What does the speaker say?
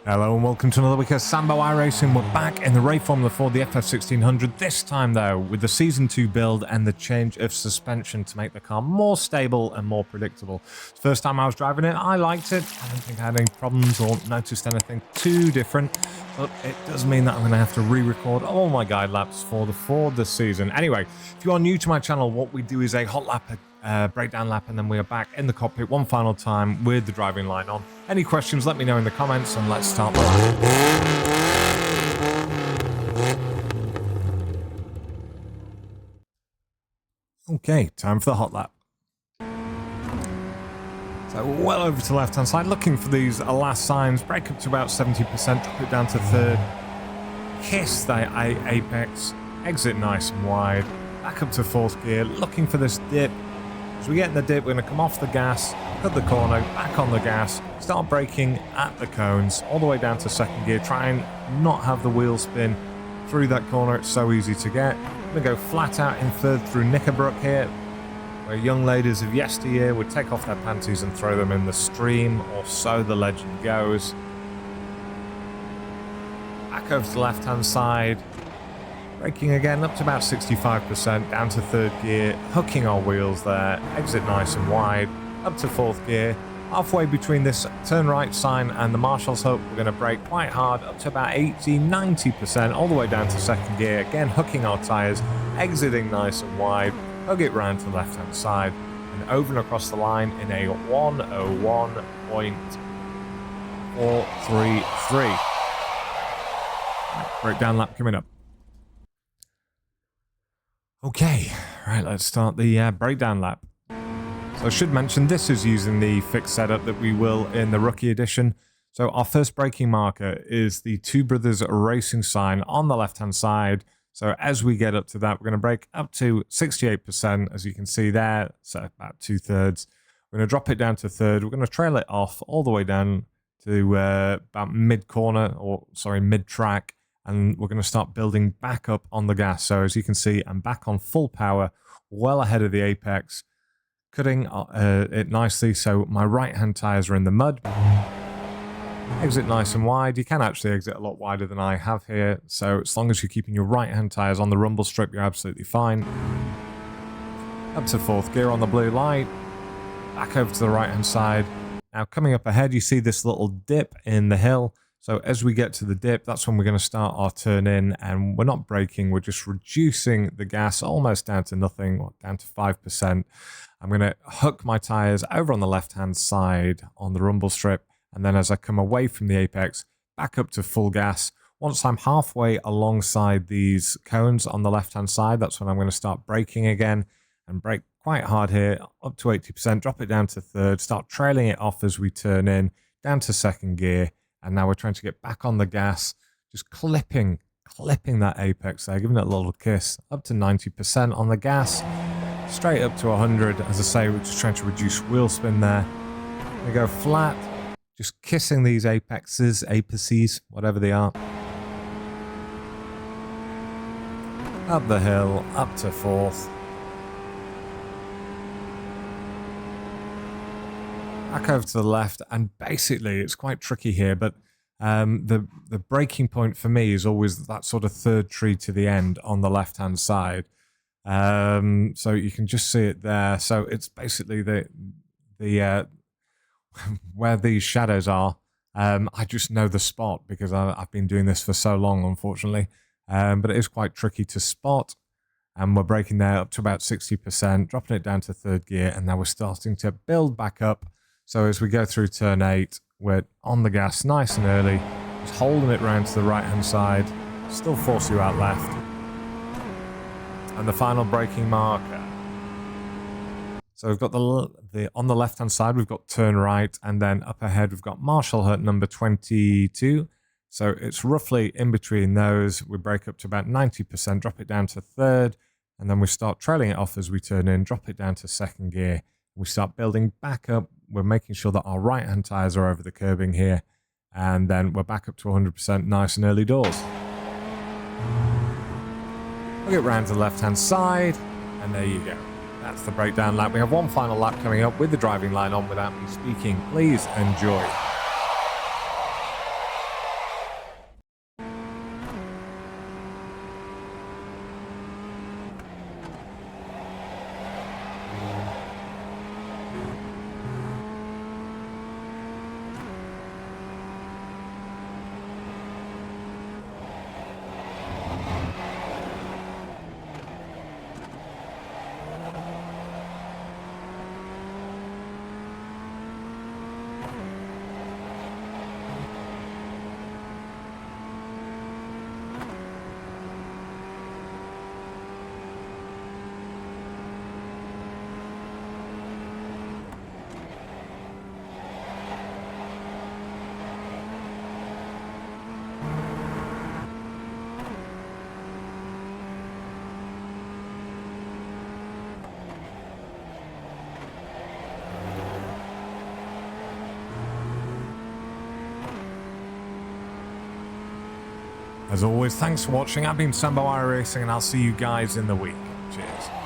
Hello and welcome to another week of Sambo iRacing. We're back in the Ray Formula Ford, the FF1600, this time though with the Season 2 build and the change of suspension to make the car more stable and more predictable. First time I was driving it, I liked it. I don't think I had any problems or noticed anything too different, but it does mean that I'm going to have to re-record all my guide laps for the Ford this season. Anyway, if you are new to my channel, what we do is a hot lap, breakdown lap, and then we are back in the cockpit one final time with the driving line on. Any questions, let me know in the comments, and let's start the lap. Okay, time for the hot lap. So well over to the left hand side, looking for these last signs, brake up to about 70%, drop it down to third, kiss the apex, exit nice and wide, back up to fourth gear, looking for this dip. As we get in the dip, we're going to come off the gas, cut the corner, back on the gas, start braking at the cones, all the way down to second gear, try and not have the wheel spin through that corner, it's so easy to get. I'm going to go flat out in third through Knickerbrook here, where young ladies of yesteryear would take off their panties and throw them in the stream, or so the legend goes. Back over to the left hand side, braking again up to about 65%, down to third gear, hooking our wheels there, exit nice and wide, up to fourth gear. Halfway between this turn right sign and the marshal's hook, we're going to brake quite hard up to about 80-90%, all the way down to second gear, again hooking our tyres, exiting nice and wide, hug it round to the left hand side, and over and across the line in a 101.433. Breakdown lap coming up. Okay, right, let's start the breakdown lap. So I should mention this is using the fixed setup that we will in the Rookie Edition. So our first braking marker is the Two Brothers Racing sign on the left-hand side. So as we get up to that, we're going to brake up to 68%, as you can see there, so about 2/3. We're going to drop it down to third. We're going to trail it off all the way down to about mid-corner, or sorry, mid-track. And we're going to start building back up on the gas. So as you can see, I'm back on full power, well ahead of the apex, cutting it nicely. So my right-hand tyres are in the mud. Exit nice and wide. You can actually exit a lot wider than I have here. So as long as you're keeping your right-hand tyres on the rumble strip, you're absolutely fine. Up to fourth gear on the blue light. Back over to the right-hand side. Now coming up ahead, you see this little dip in the hill. So as we get to the dip, that's when we're going to start our turn in, and we're not braking, we're just reducing the gas almost down to nothing, down to 5%. I'm going to hook my tyres over on the left-hand side on the rumble strip, and then as I come away from the apex, back up to full gas. Once I'm halfway alongside these cones on the left-hand side, that's when I'm going to start braking again, and brake quite hard here, up to 80%, drop it down to third, start trailing it off as we turn in, down to second gear. And now we're trying to get back on the gas, just clipping that apex there, giving it a little kiss, up to 90% on the gas, straight up to 100. As I say, we're just trying to reduce wheel spin there. We go flat, just kissing these apeces, whatever they are. Up the hill, up to fourth. Back over to the left, and basically it's quite tricky here, but the braking point for me is always that sort of third tree to the end on the left hand side. So you can just see it there. So it's basically the where these shadows are. I just know the spot because I've been doing this for so long, unfortunately. But it is quite tricky to spot. And we're braking there up to about 60%, dropping it down to third gear, and now we're starting to build back up. So as we go through turn 8, we're on the gas nice and early, just holding it round to the right-hand side, still force you out left. And the final braking marker. So we've got the on the left-hand side, we've got turn right, and then up ahead we've got Marshall hut number 22. So it's roughly in between those. We brake up to about 90%, drop it down to third, and then we start trailing it off as we turn in, drop it down to second gear. We start building back up. We're making sure that our right-hand tyres are over the curbing here. And then we're back up to 100% nice and early doors. We'll get round to the left-hand side. And there you go. That's the breakdown lap. We have one final lap coming up with the driving line on without me speaking. Please enjoy. As always, thanks for watching. I've been Sambo iRacing, and I'll see you guys in the week. Cheers.